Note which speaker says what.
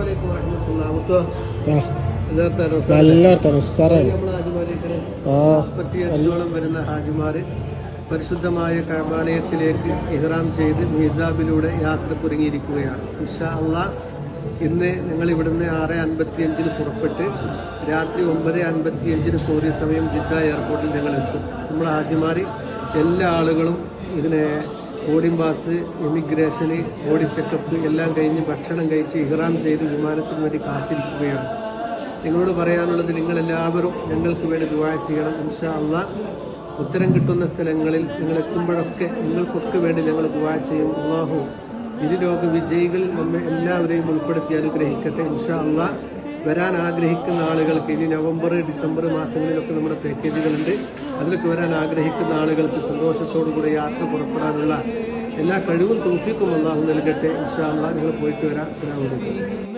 Speaker 1: അസ്സലാമു അലൈക്കും വറഹ്മത്തുള്ളാഹി. ോളം വരുന്ന ഹാജിമാര് പരിശുദ്ധമായ കഅബാലയത്തിലേക്ക് ഇഹ്റാം ചെയ്ത് മീസാബിലൂടെ യാത്ര പുറങ്ങിയിരിക്കുകയാണ്. ഇൻഷാ അല്ലാഹ് ഇന്ന് ഞങ്ങൾ ഇവിടുന്ന് 6:55 പുറപ്പെട്ട് രാത്രി 9:55 സൗദി സമയം ജിദ്ദ എയർപോർട്ടിൽ ഞങ്ങൾ എത്തും. നമ്മുടെ ഹാജിമാര് എല്ലാ ആളുകളും ഇതിനെ boarding pass, immigration, body checkup എല്ലാം കഴിഞ്ഞ് ഭക്ഷണം കഴിച്ച് ഇഹ്റാം ചെയ്ത് വിമാനത്തിന് വേണ്ടി കാത്തിരിക്കുകയാണ്. നിങ്ങളോട് പറയാനുള്ളത്, നിങ്ങളെല്ലാവരും ഞങ്ങൾക്ക് വേണ്ടി ദുആ ചെയ്യണം. ഇൻഷാ അല്ലാഹ് ഉത്തരം കിട്ടുന്ന സ്ഥലങ്ങളിൽ നിങ്ങൾ എത്തുമ്പോഴൊക്കെ നിങ്ങൾക്കൊക്കെ വേണ്ടി ഞങ്ങൾ ദുആ ചെയ്യും. അല്ലാഹു ഇരുലോക വിജയികളിൽ നമ്മെ എല്ലാവരെയും ഉൾപ്പെടുത്തി അനുഗ്രഹിക്കട്ടെ. ഇൻഷാ അല്ലാഹ് വരാൻ ആഗ്രഹിക്കുന്ന ആളുകൾക്ക് ഇനി നവംബർ, ഡിസംബർ മാസങ്ങളിലൊക്കെ നമ്മുടെ പാക്കേജുകളുണ്ട്. അതിലൊക്കെ വരാൻ ആഗ്രഹിക്കുന്ന ആളുകൾക്ക് സന്തോഷത്തോടുകൂടി യാത്ര പുറപ്പെടാനുള്ള എല്ലാ കഴിവും തൗഫീഖും അല്ലാഹു നൽകട്ടെ. ഇൻഷാ അല്ലാഹ് നിങ്ങൾ പോയിട്ട് വരാം. അസ്സലാമു അലൈക്കും.